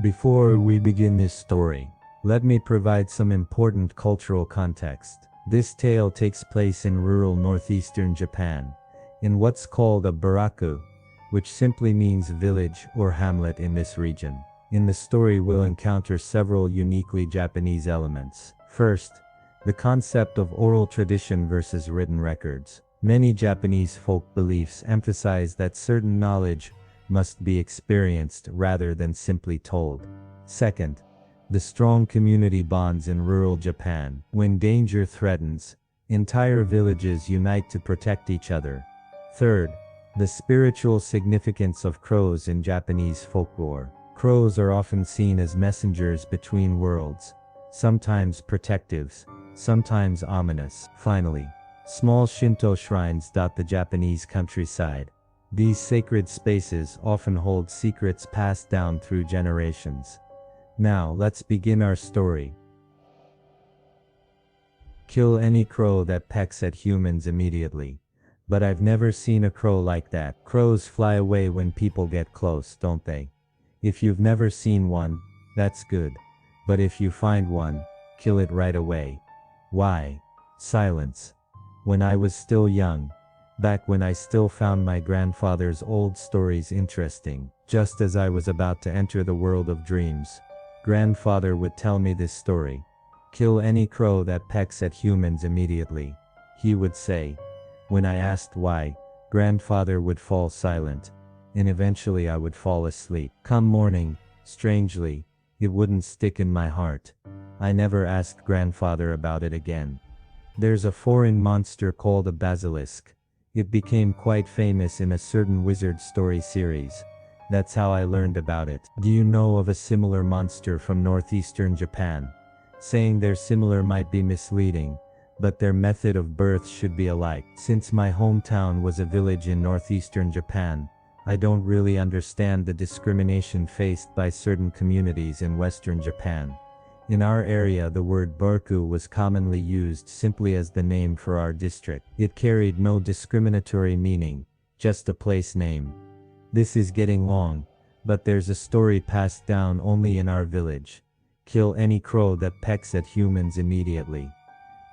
Before we begin this story, let me provide some important cultural context. This tale takes place in rural northeastern Japan, in what's called a baraku, which simply means village or hamlet in this region. In the story we'll encounter several uniquely Japanese elements. First, the concept of oral tradition versus written records. Many Japanese folk beliefs emphasize that certain knowledge must be experienced rather than simply told. Second, the strong community bonds in rural Japan. When danger threatens, entire villages unite to protect each other. Third, the spiritual significance of crows in Japanese folklore. Crows are often seen as messengers between worlds, sometimes protectives, sometimes ominous. Finally, small Shinto shrines dot the Japanese countryside. These sacred spaces often hold secrets passed down through generations. Now let's begin our story. Kill any crow that pecks at humans immediately. But I've never seen a crow like that. Crows fly away when people get close, don't they? If you've never seen one, that's good. But if you find one, kill it right away. Why? Silence. When I was still young, back when I still found my grandfather's old stories interesting, just as I was about to enter the world of dreams, grandfather would tell me this story. Kill any crow that pecks at humans immediately, he would say. When I asked why, grandfather would fall silent, and eventually I would fall asleep. Come morning, strangely, it wouldn't stick in my heart. I never asked grandfather about it again. There's a foreign monster called a basilisk. It became quite famous in a certain wizard story series. That's how I learned about it. Do you know of a similar monster from northeastern Japan? Saying they're similar might be misleading, but their method of birth should be alike. Since my hometown was a village in northeastern Japan, I don't really understand the discrimination faced by certain communities in western Japan. In our area, the word barku was commonly used simply as the name for our district. It carried no discriminatory meaning, just a place name. This is getting long, but there's a story passed down only in our village. Kill any crow that pecks at humans immediately.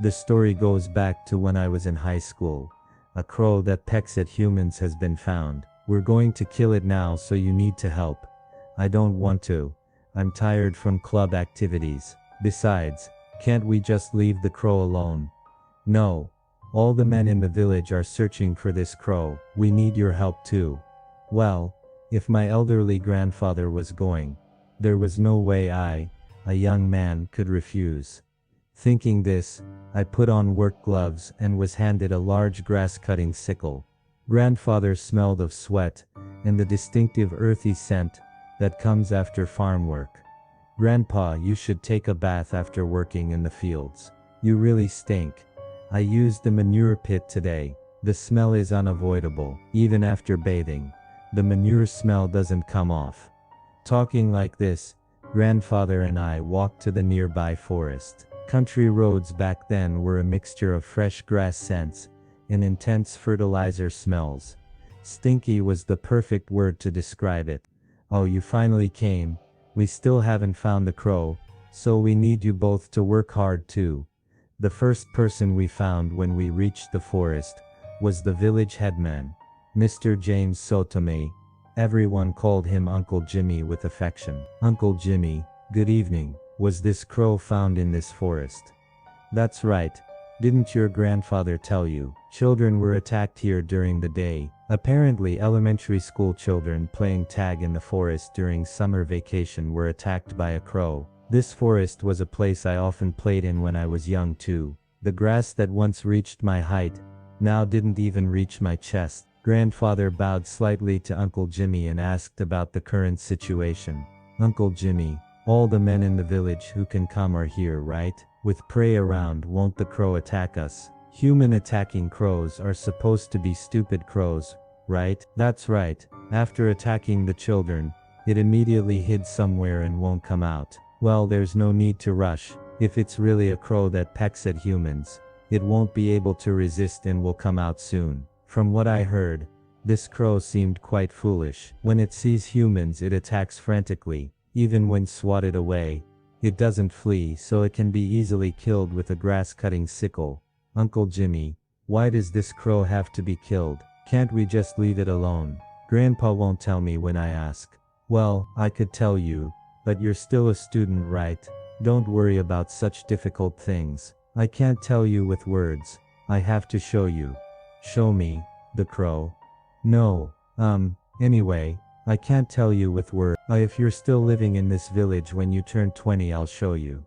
The story goes back to when I was in high school. A crow that pecks at humans has been found. We're going to kill it now, so you need to help. I don't want to. I'm tired from club activities. Besides, can't we just leave the crow alone? No. All the men in the village are searching for this crow. We need your help too. Well, if my elderly grandfather was going, there was no way I, a young man, could refuse. Thinking this, I put on work gloves and was handed a large grass-cutting sickle. Grandfather smelled of sweat and the distinctive earthy scent that comes after farm work. Grandpa, you should take a bath after working in the fields. You really stink. I used the manure pit today. The smell is unavoidable. Even after bathing, the manure smell doesn't come off. Talking like this, grandfather and I walked to the nearby forest. Country roads back then were a mixture of fresh grass scents and intense fertilizer smells. Stinky was the perfect word to describe it. Oh, you finally came. We still haven't found the crow, so we need you both to work hard too. The first person we found when we reached the forest was the village headman, Mr. James Sotome. Everyone called him Uncle Jimmy with affection. Uncle Jimmy, good evening. Was this crow found in this forest? That's right. Didn't your grandfather tell you? Children were attacked here during the day. Apparently elementary school children playing tag in the forest during summer vacation were attacked by a crow. This forest was a place I often played in when I was young too. The grass that once reached my height, now didn't even reach my chest. Grandfather bowed slightly to Uncle Jimmy and asked about the current situation. Uncle Jimmy, all the men in the village who can come are here, right? With prey around, won't the crow attack us? Human attacking crows are supposed to be stupid crows, right? That's right. After attacking the children, it immediately hid somewhere and won't come out. Well, there's no need to rush. If it's really a crow that pecks at humans, it won't be able to resist and will come out soon. From what I heard, this crow seemed quite foolish. When it sees humans, it attacks frantically, Even when swatted away, it doesn't flee, so it can be easily killed with a grass-cutting sickle. Uncle Jimmy, why does this crow have to be killed? Can't we just leave it alone? Grandpa won't tell me when I ask. Well, I could tell you, but you're still a student, right? Don't worry about such difficult things. I can't tell you with words. I have to show you. Show me, the crow. No, anyway, I can't tell you with words. If you're still living in this village when you turn 20, I'll show you.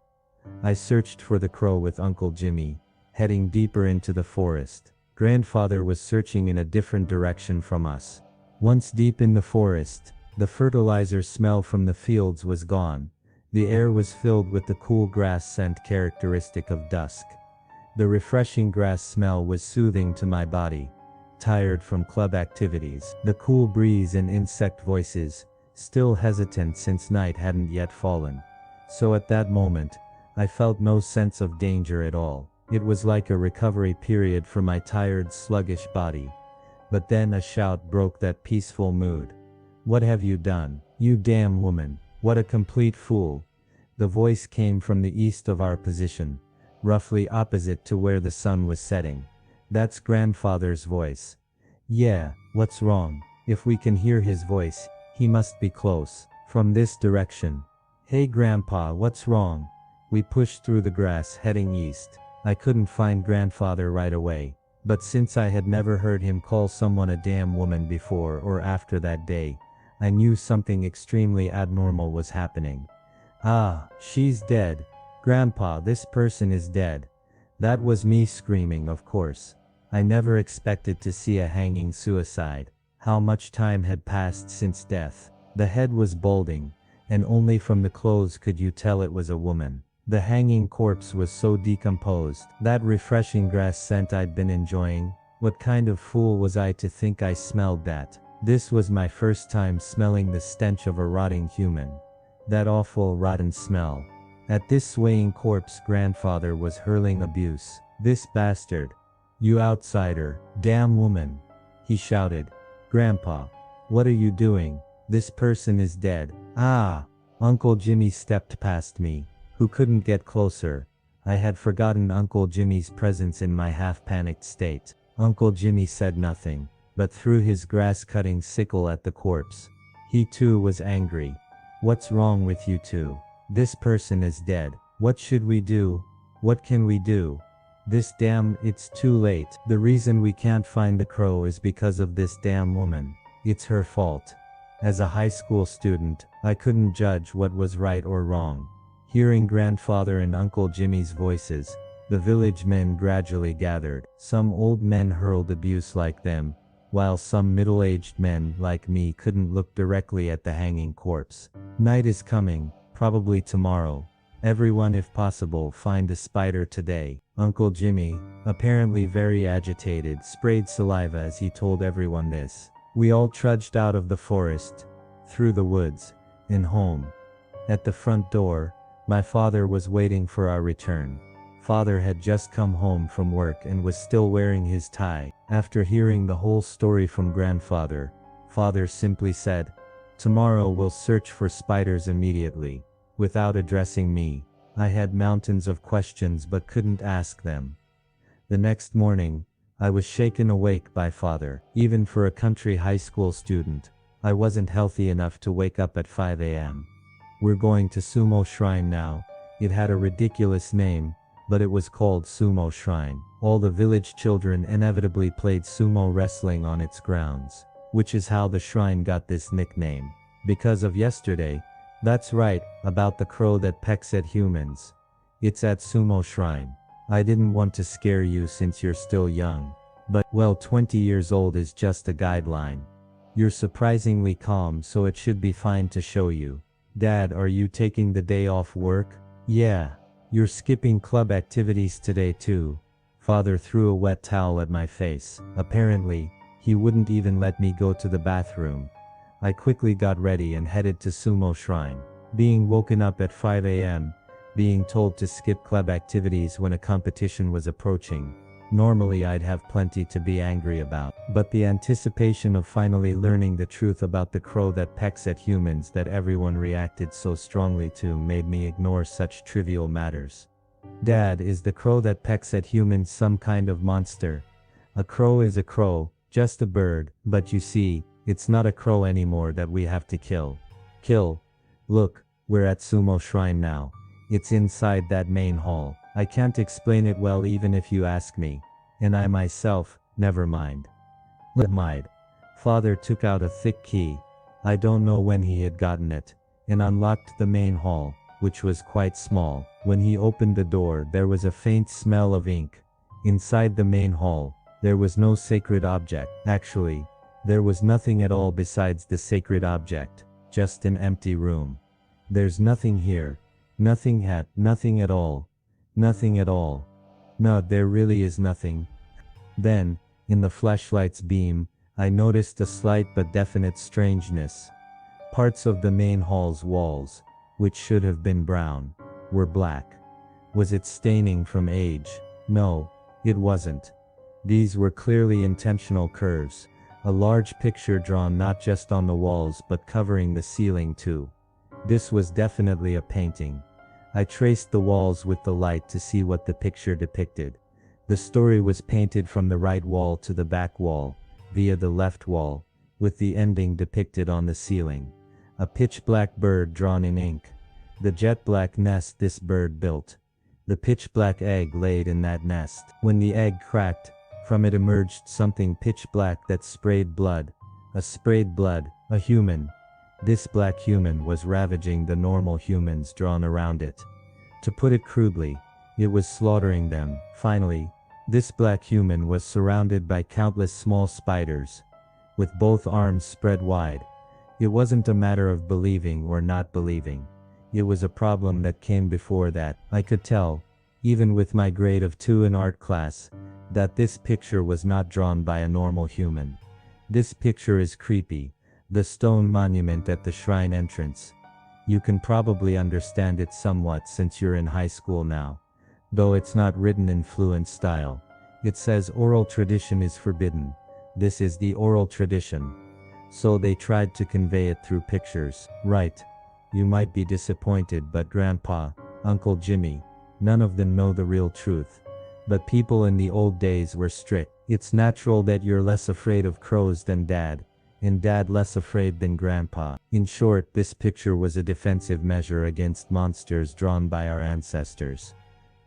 I searched for the crow with Uncle Jimmy, heading deeper into the forest. Grandfather was searching in a different direction from us. Once deep in the forest, the fertilizer smell from the fields was gone. The air was filled with the cool grass scent characteristic of dusk. The refreshing grass smell was soothing to my body. Tired from club activities, the cool breeze and insect voices, still hesitant since night hadn't yet fallen. So at that moment, I felt no sense of danger at all. It was like a recovery period for my tired, sluggish body. But then a shout broke that peaceful mood. What have you done, you damn woman? What a complete fool. The voice came from the east of our position, roughly opposite to where the sun was setting. That's grandfather's voice. Yeah, what's wrong? If we can hear his voice, he must be close. From this direction. Hey grandpa, what's wrong? We pushed through the grass heading east. I couldn't find grandfather right away, but since I had never heard him call someone a damn woman before or after that day, I knew something extremely abnormal was happening. Ah, she's dead. Grandpa, this person is dead. That was me screaming, of course. I never expected to see a hanging suicide. How much time had passed since death? The head was balding, and only from the clothes could you tell it was a woman. The hanging corpse was so decomposed. That refreshing grass scent I'd been enjoying. What kind of fool was I to think I smelled that? This was my first time smelling the stench of a rotting human. That awful rotten smell. At this swaying corpse, grandfather was hurling abuse. This bastard. You outsider, damn woman. He shouted. Grandpa, what are you doing? This person is dead. Ah! Uncle Jimmy stepped past me, who couldn't get closer. I had forgotten Uncle Jimmy's presence in my half-panicked state. Uncle Jimmy said nothing, but threw his grass-cutting sickle at the corpse. He too was angry. What's wrong with you two? This person is dead. What should we do? What can we do? It's too late. The reason we can't find the crow is because of this damn woman. It's her fault. As a high school student, I couldn't judge what was right or wrong. Hearing grandfather and Uncle Jimmy's voices, the village men gradually gathered. Some old men hurled abuse like them, while some middle-aged men like me couldn't look directly at the hanging corpse. Night is coming, probably tomorrow. Everyone, if possible, find a spider today. Uncle Jimmy, apparently very agitated, sprayed saliva as he told everyone this. We all trudged out of the forest, through the woods, and home. At the front door, my father was waiting for our return. Father had just come home from work and was still wearing his tie. After hearing the whole story from grandfather, father simply said, "Tomorrow we'll search for spiders immediately." Without addressing me, I had mountains of questions but couldn't ask them. The next morning, I was shaken awake by father. Even for a country high school student, I wasn't healthy enough to wake up at 5 a.m. We're going to Sumo Shrine now. It had a ridiculous name, but it was called Sumo Shrine. All the village children inevitably played sumo wrestling on its grounds, which is how the shrine got this nickname. Because of yesterday. That's right, about the crow that pecks at humans. It's at Sumo Shrine. I didn't want to scare you since you're still young. But, well, 20 years old is just a guideline. You're surprisingly calm, so it should be fine to show you. Dad, are you taking the day off work? Yeah. You're skipping club activities today too. Father threw a wet towel at my face. Apparently, he wouldn't even let me go to the bathroom. I quickly got ready and headed to Sumo Shrine. Being woken up at 5 a.m., being told to skip club activities when a competition was approaching, Normally I'd have plenty to be angry about, but the anticipation of finally learning the truth about the crow that pecks at humans that everyone reacted so strongly to made me ignore such trivial matters. Dad, is the crow that pecks at humans some kind of monster? A crow is a crow, just a bird, but you see, it's not a crow anymore that we have to kill. Kill? Look, we're at Sumo Shrine now. It's inside that main hall. I can't explain it well even if you ask me. And I myself, never mind. Father took out a thick key. I don't know when he had gotten it, and unlocked the main hall, which was quite small. When he opened the door, there was a faint smell of ink. Inside the main hall, there was no sacred object. Actually, there was nothing at all besides the sacred object, just an empty room. There's nothing here. Nothing at all. Nothing at all. No, there really is nothing. Then, in the flashlight's beam, I noticed a slight but definite strangeness. Parts of the main hall's walls, which should have been brown, were black. Was it staining from age? No, it wasn't. These were clearly intentional curves, a large picture drawn not just on the walls but covering the ceiling too. This was definitely a painting. I traced the walls with the light to see what the picture depicted. The story was painted from the right wall to the back wall, via the left wall, with the ending depicted on the ceiling. A pitch-black bird drawn in ink. The jet-black nest this bird built. The pitch-black egg laid in that nest. When the egg cracked, from it emerged something pitch-black that sprayed blood. A human. This black human was ravaging the normal humans drawn around it. To put it crudely, it was slaughtering them. Finally, this black human was surrounded by countless small spiders, with both arms spread wide. It wasn't a matter of believing or not believing. It was a problem that came before that. I could tell, even with my grade of 2 in art class, that this picture was not drawn by a normal human. This picture is creepy. The stone monument at the shrine entrance. You can probably understand it somewhat since you're in high school now. Though it's not written in fluent style. It says oral tradition is forbidden. This is the oral tradition. So they tried to convey it through pictures. Right. You might be disappointed, but Grandpa, Uncle Jimmy, none of them know the real truth. But people in the old days were strict. It's natural that you're less afraid of crows than Dad. And Dad less afraid than Grandpa. In short, this picture was a defensive measure against monsters drawn by our ancestors.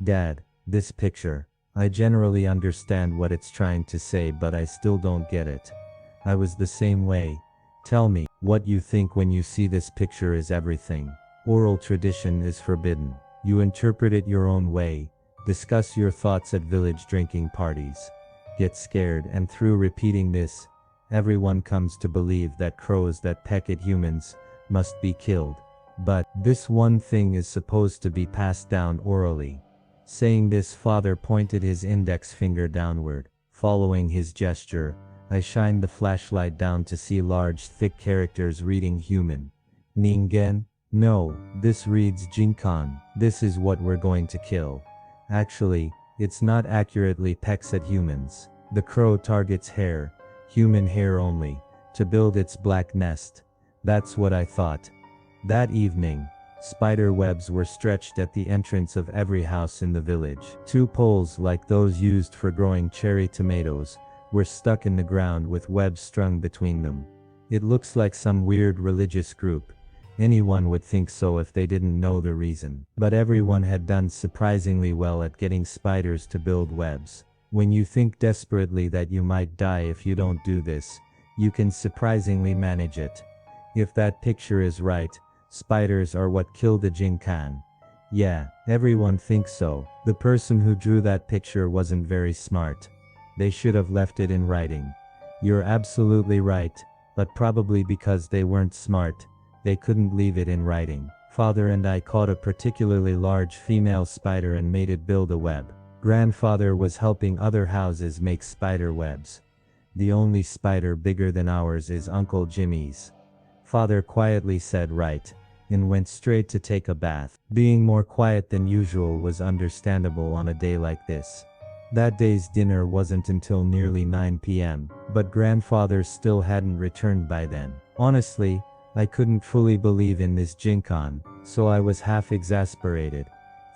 Dad, this picture, I generally understand what it's trying to say, but I still don't get it. I was the same way. Tell me, what you think when you see this picture is everything. Oral tradition is forbidden. You interpret it your own way. Discuss your thoughts at village drinking parties. Get scared, and through repeating this, everyone comes to believe that crows that peck at humans must be killed. But this one thing is supposed to be passed down orally. Saying this, Father pointed his index finger downward. Following his gesture, I shined the flashlight down to see large, thick characters reading human. Ningen? No, this reads Jinkan. This is what we're going to kill. Actually, it's not accurately pecks at humans. The crow targets hair. Human hair only, to build its black nest. That's what I thought. That evening, spider webs were stretched at the entrance of every house in the village. 2 poles like those used for growing cherry tomatoes were stuck in the ground with webs strung between them. It looks like some weird religious group. Anyone would think so if they didn't know the reason. But everyone had done surprisingly well at getting spiders to build webs. When you think desperately that you might die if you don't do this, you can surprisingly manage it. If that picture is right, spiders are what killed the Jinkan. Yeah, everyone thinks so. The person who drew that picture wasn't very smart. They should have left it in writing. You're absolutely right, but probably because they weren't smart, they couldn't leave it in writing. Father and I caught a particularly large female spider and made it build a web. Grandfather was helping other houses make spider webs. The only spider bigger than ours is Uncle Jimmy's. Father quietly said right, and went straight to take a bath. Being more quiet than usual was understandable on a day like this. That day's dinner wasn't until nearly 9 p.m., but grandfather still hadn't returned by then. Honestly, I couldn't fully believe in this Jinkon, so I was half exasperated,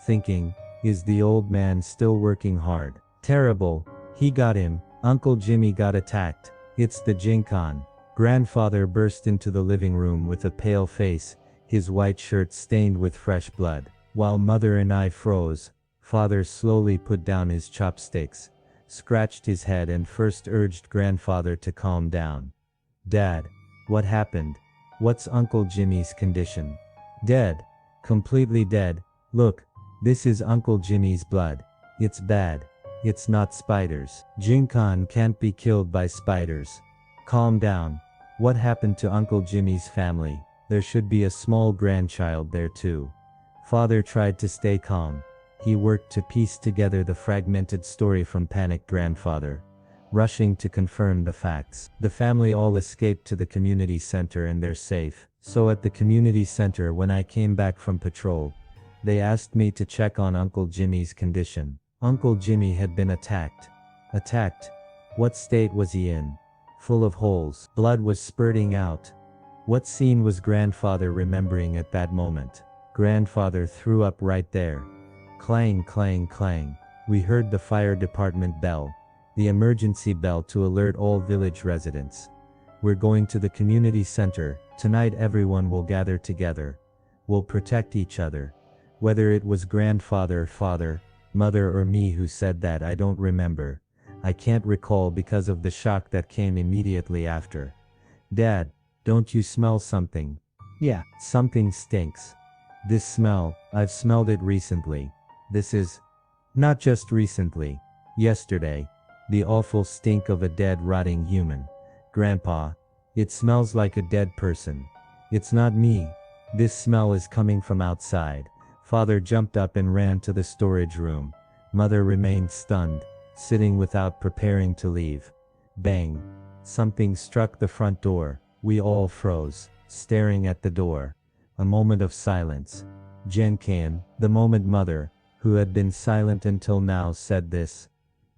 thinking, is the old man still working hard? Terrible, he got him, Uncle Jimmy got attacked, it's the Jinkon. Grandfather burst into the living room with a pale face, his white shirt stained with fresh blood. While mother and I froze, father slowly put down his chopsticks, scratched his head and first urged grandfather to calm down. Dad, what happened? What's Uncle Jimmy's condition? Dead. Completely dead. Look, this is Uncle Jimmy's blood. It's bad. It's not spiders. Jinkon can't be killed by spiders. Calm down. What happened to Uncle Jimmy's family? There should be a small grandchild there too. Father tried to stay calm. He worked to piece together the fragmented story from panicked grandfather, rushing to confirm the facts. The family all escaped to the community center and they're safe. So at the community center when I came back from patrol, they asked me to check on Uncle Jimmy's condition. Uncle Jimmy had been attacked. Attacked? What state was he in? Full of holes. Blood was spurting out. What scene was grandfather remembering at that moment? Grandfather threw up right there. Clang, clang, clang. We heard the fire department bell, the emergency bell to alert all village residents. We're going to the community center. Tonight everyone will gather together. We'll protect each other. Whether it was grandfather, father, mother or me who said that I don't remember. I can't recall because of the shock that came immediately after. Dad, don't you smell something? Yeah, something stinks. This smell, I've smelled it recently. This is not just recently. Yesterday. The awful stink of a dead rotting human. Grandpa, it smells like a dead person. It's not me. This smell is coming from outside. Father jumped up and ran to the storage room. Mother remained stunned, sitting without preparing to leave. Bang. Something struck the front door. We all froze, staring at the door. A moment of silence. Jen came, the moment mother, who had been silent until now, said this.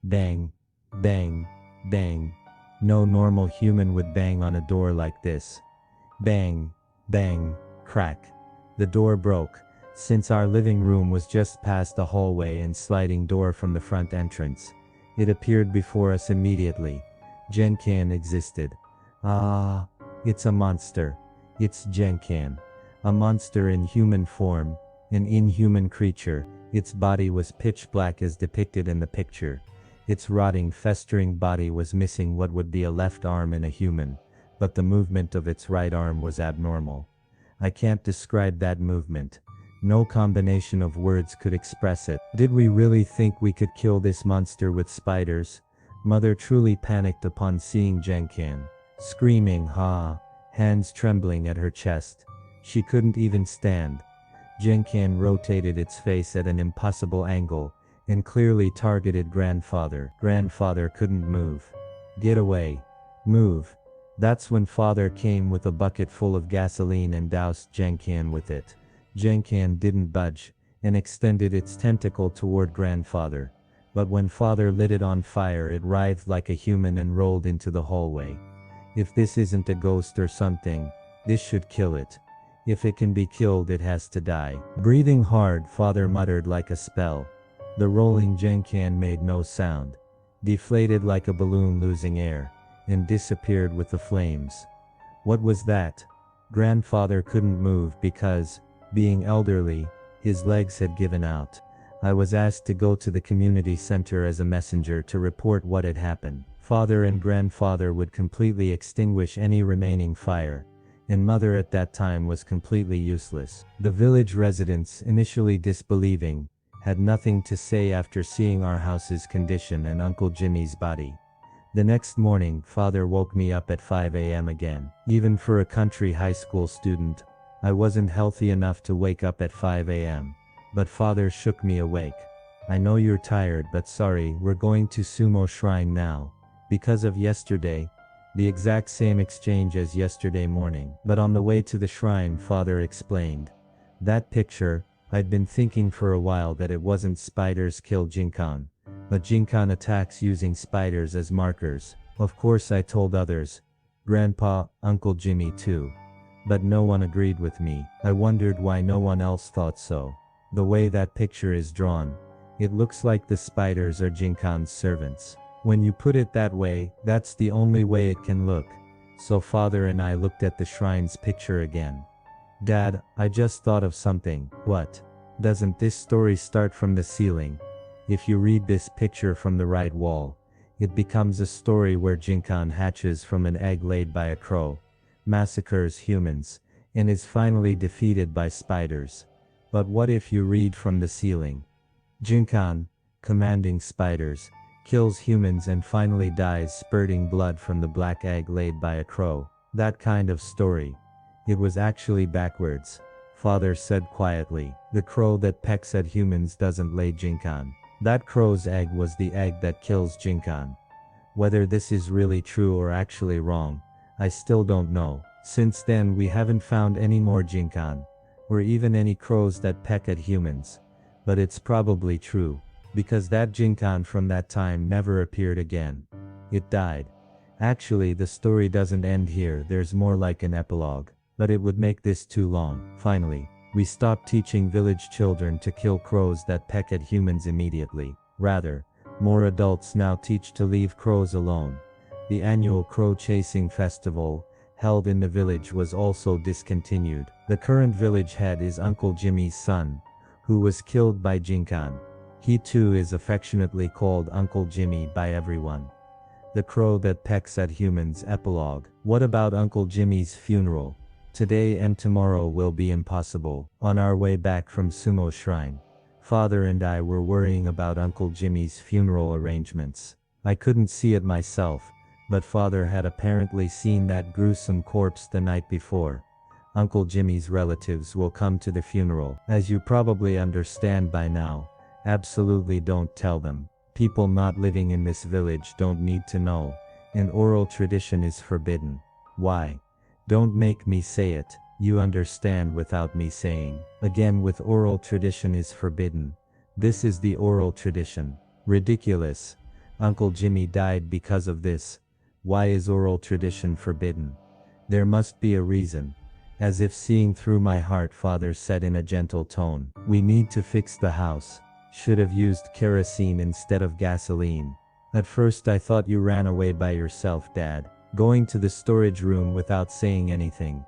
Bang. Bang. Bang. No normal human would bang on a door like this. Bang. Bang. Crack. The door broke. Since our living room was just past the hallway and sliding door from the front entrance, it appeared before us immediately. Jenkan existed. Ah, it's a monster. It's Jenkan. A monster in human form, an inhuman creature. Its body was pitch black as depicted in the picture. Its rotting, festering body was missing what would be a left arm in a human, but the movement of its right arm was abnormal. I can't describe that movement. No combination of words could express it. Did we really think we could kill this monster with spiders? Mother truly panicked upon seeing Jenkan, screaming ha, hands trembling at her chest. She couldn't even stand. Jenkan rotated its face at an impossible angle, and clearly targeted grandfather. Grandfather couldn't move. Get away. Move. That's when father came with a bucket full of gasoline and doused Jenkan with it. Jenkan didn't budge, and extended its tentacle toward grandfather. But when father lit it on fire, it writhed like a human and rolled into the hallway. If this isn't a ghost or something, this should kill it. If it can be killed, it has to die. Breathing hard, father muttered like a spell. The rolling Jenkan made no sound, deflated like a balloon losing air, and disappeared with the flames. What was that? Grandfather couldn't move because, being elderly, his legs had given out. I was asked to go to the community center as a messenger to report what had happened. Father and grandfather would completely extinguish any remaining fire, and mother at that time was completely useless. The village residents, initially disbelieving, had nothing to say after seeing our house's condition and Uncle Jimmy's body. The next morning, father woke me up at 5 a.m. again. Even for a country high school student, I wasn't healthy enough to wake up at 5 a.m. But father shook me awake. I know you're tired, but sorry, we're going to Sumo Shrine now. Because of yesterday, the exact same exchange as yesterday morning. But on the way to the shrine, father explained. That picture, I'd been thinking for a while that it wasn't spiders killed Jinkan, A Jinkan attacks using spiders as markers. Of course I told others. Grandpa, Uncle Jimmy too. But no one agreed with me. I wondered why no one else thought so. The way that picture is drawn, it looks like the spiders are Jinkan's servants. When you put it that way, that's the only way it can look. So father and I looked at the shrine's picture again. Dad, I just thought of something. What? Doesn't this story start from the ceiling? If you read this picture from the right wall, it becomes a story where Jinkan hatches from an egg laid by a crow, massacres humans, and is finally defeated by spiders. But what if you read from the ceiling? Jinkan, commanding spiders, kills humans and finally dies spurting blood from the black egg laid by a crow. That kind of story. It was actually backwards, father said quietly. The crow that pecks at humans doesn't lay Jinkan. That crow's egg was the egg that kills Jinkan. Whether this is really true or actually wrong, I still don't know. Since then we haven't found any more Jinkan, or even any crows that peck at humans. But it's probably true, because that Jinkan from that time never appeared again. It died. Actually the story doesn't end here, there's more like an epilogue. But it would make this too long. Finally, we stopped teaching village children to kill crows that peck at humans immediately. Rather, more adults now teach to leave crows alone. The annual crow chasing festival, held in the village, was also discontinued. The current village head is Uncle Jimmy's son, who was killed by Jinkan. He too is affectionately called Uncle Jimmy by everyone. The crow that pecks at humans. Epilogue. What about Uncle Jimmy's funeral? Today and tomorrow will be impossible. On our way back from Sumo Shrine, father and I were worrying about Uncle Jimmy's funeral arrangements. I couldn't see it myself, but father had apparently seen that gruesome corpse the night before. Uncle Jimmy's relatives will come to the funeral. As you probably understand by now, absolutely don't tell them. People not living in this village don't need to know, and oral tradition is forbidden. Why? Don't make me say it, you understand without me saying. Again, with oral tradition is forbidden. This is the oral tradition. Ridiculous. Uncle Jimmy died because of this. Why is oral tradition forbidden? There must be a reason. As if seeing through my heart, father said in a gentle tone. We need to fix the house. Should have used kerosene instead of gasoline. At first I thought you ran away by yourself, Dad. Going to the storage room without saying anything.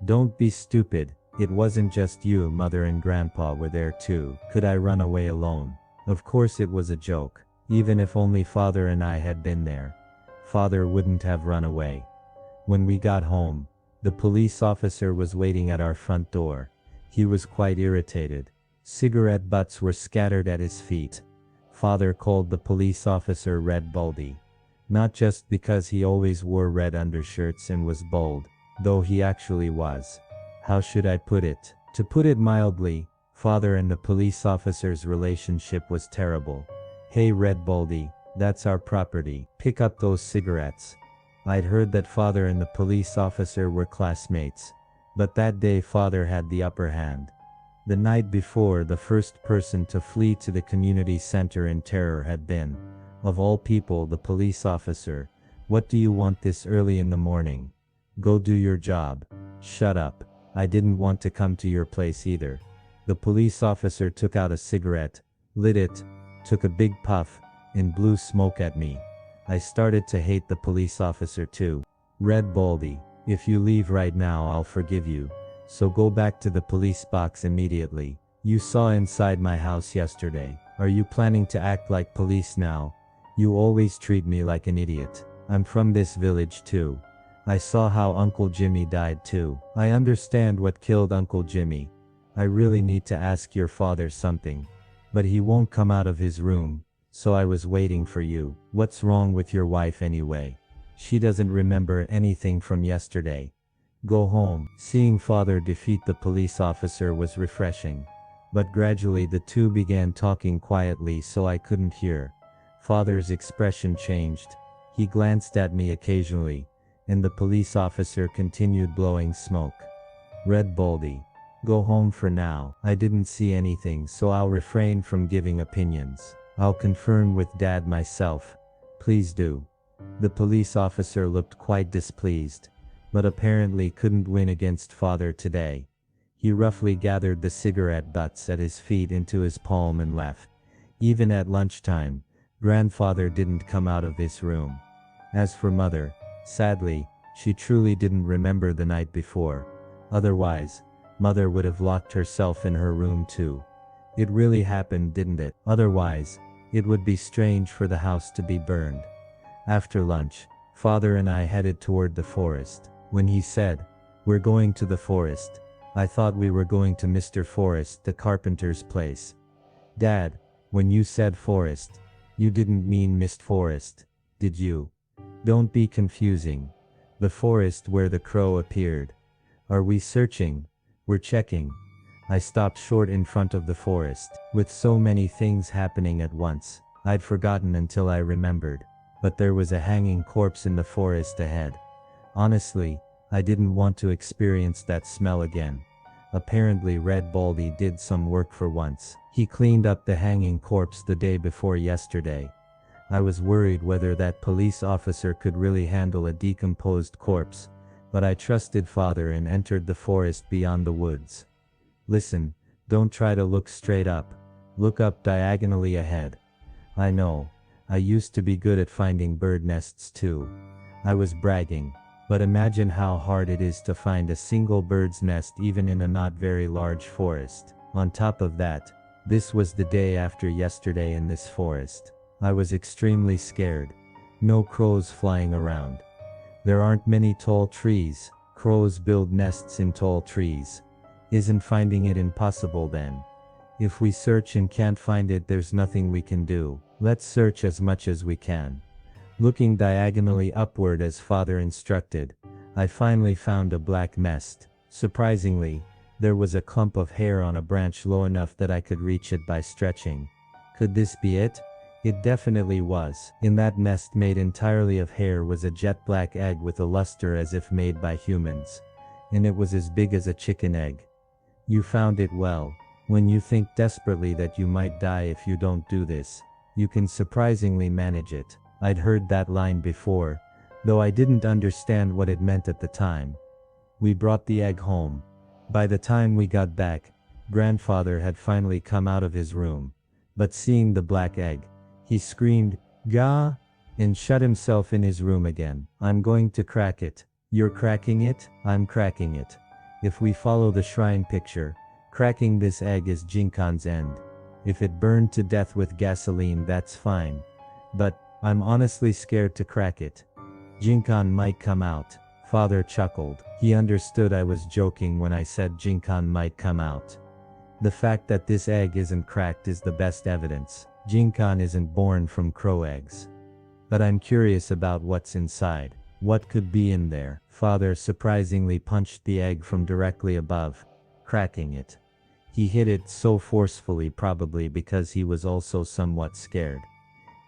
Don't be stupid, it wasn't just you, Mother and Grandpa were there too. Could I run away alone? Of course it was a joke. Even if only Father and I had been there, Father wouldn't have run away. When we got home, the police officer was waiting at our front door. He was quite irritated. Cigarette butts were scattered at his feet. Father called the police officer Red Baldy. Not just because he always wore red undershirts and was bald, though he actually was. How should I put it? To put it mildly, father and the police officer's relationship was terrible. Hey Red Baldy, that's our property. Pick up those cigarettes. I'd heard that father and the police officer were classmates, but that day father had the upper hand. The night before, the first person to flee to the community center in terror had been, of all people, the police officer. What do you want this early in the morning? Go do your job. Shut up. I didn't want to come to your place either. The police officer took out a cigarette, lit it, took a big puff, and blew smoke at me. I started to hate the police officer too. Red Baldy, if you leave right now I'll forgive you. So go back to the police box immediately. You saw inside my house yesterday. Are you planning to act like police now? You always treat me like an idiot. I'm from this village too. I saw how Uncle Jimmy died too. I understand what killed Uncle Jimmy. I really need to ask your father something. But he won't come out of his room, so I was waiting for you. What's wrong with your wife anyway? She doesn't remember anything from yesterday. Go home. Seeing father defeat the police officer was refreshing. But gradually the two began talking quietly so I couldn't hear. Father's expression changed. He glanced at me occasionally, and the police officer continued blowing smoke. Red Baldy, go home for now. I didn't see anything, so I'll refrain from giving opinions. I'll confirm with Dad myself. Please do. The police officer looked quite displeased, but apparently couldn't win against Father today. He roughly gathered the cigarette butts at his feet into his palm and left. Even at lunchtime, Grandfather didn't come out of his room. As for Mother, sadly, she truly didn't remember the night before. Otherwise, Mother would have locked herself in her room too. It really happened, didn't it? Otherwise, it would be strange for the house to be burned. After lunch, Father and I headed toward the forest. When he said, "We're going to the forest," I thought we were going to Mr. Forest, the carpenter's place. Dad, when you said forest, you didn't mean Mist Forest, did you? Don't be confusing. The forest where the crow appeared. Are we searching? We're checking. I stopped short in front of the forest. With so many things happening at once, I'd forgotten until I remembered. But there was a hanging corpse in the forest ahead. Honestly, I didn't want to experience that smell again. Apparently Red Baldy did some work for once. He cleaned up the hanging corpse the day before yesterday. I was worried whether that police officer could really handle a decomposed corpse, but I trusted Father and entered the forest beyond the woods. Listen, don't try to look straight up. Look up diagonally ahead. I know, I used to be good at finding bird nests too. I was bragging, but imagine how hard it is to find a single bird's nest even in a not very large forest. On top of that, this was the day after yesterday in this forest. I was extremely scared. No crows flying around. There aren't many tall trees. Crows build nests in tall trees. Isn't finding it impossible then? If we search and can't find it, there's nothing we can do. Let's search as much as we can. Looking diagonally upward as Father instructed, I finally found a black nest. Surprisingly, there was a clump of hair on a branch low enough that I could reach it by stretching. Could this be it? It definitely was. In that nest made entirely of hair was a jet black egg with a luster as if made by humans. And it was as big as a chicken egg. You found it well. When you think desperately that you might die if you don't do this, you can surprisingly manage it. I'd heard that line before, though I didn't understand what it meant at the time. We brought the egg home. By the time we got back, Grandfather had finally come out of his room. But seeing the black egg, he screamed, "Gah!" and shut himself in his room again. I'm going to crack it. You're cracking it? I'm cracking it. If we follow the shrine picture, cracking this egg is Jinkan's end. If it burned to death with gasoline, that's fine. But I'm honestly scared to crack it. Jinkan might come out. Father chuckled. He understood I was joking when I said Jinkan might come out. The fact that this egg isn't cracked is the best evidence. Jinkan isn't born from crow eggs. But I'm curious about what's inside. What could be in there? Father surprisingly punched the egg from directly above, cracking it. He hit it so forcefully, probably because he was also somewhat scared.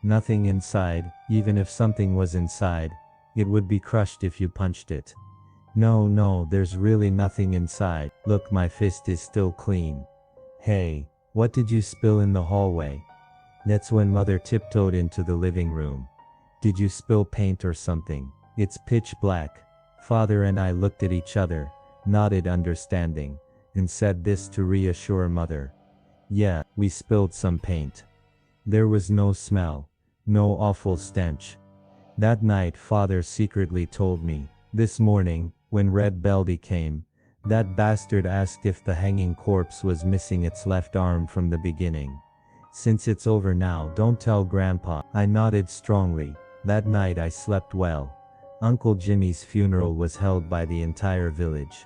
Nothing inside. Even if something was inside, it would be crushed if you punched it. No, there's really nothing inside. Look, my fist is still clean. Hey, what did you spill in the hallway? That's when Mother tiptoed into the living room. Did you spill paint or something? It's pitch black. Father and I looked at each other, nodded understanding, and said this to reassure Mother. Yeah, we spilled some paint. There was no smell, no awful stench. That night Father secretly told me. This morning, when Red Baldy came, that bastard asked if the hanging corpse was missing its left arm from the beginning. Since it's over now, don't tell Grandpa. I nodded strongly. That night I slept well. Uncle Jimmy's funeral was held by the entire village.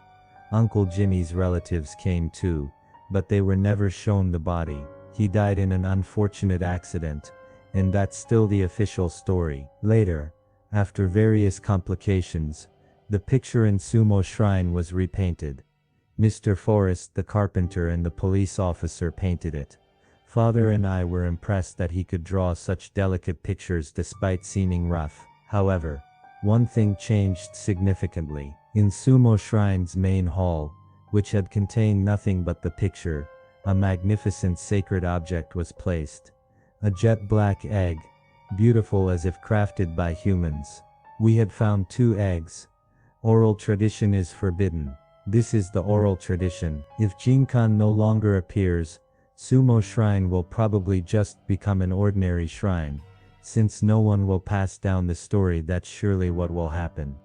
Uncle Jimmy's relatives came too, but they were never shown the body. He died in an unfortunate accident, and that's still the official story. Later, after various complications, the picture in Sumo Shrine was repainted. Mr. Forrest, the carpenter, and the police officer painted it. Father and I were impressed that he could draw such delicate pictures despite seeming rough. However, one thing changed significantly. In Sumo Shrine's main hall, which had contained nothing but the picture, a magnificent sacred object was placed. A jet black egg, beautiful as if crafted by humans. We had found 2 eggs. Oral tradition is forbidden. This is the oral tradition. If Jinkan no longer appears, Sumo Shrine will probably just become an ordinary shrine. Since no one will pass down the story, that's surely what will happen.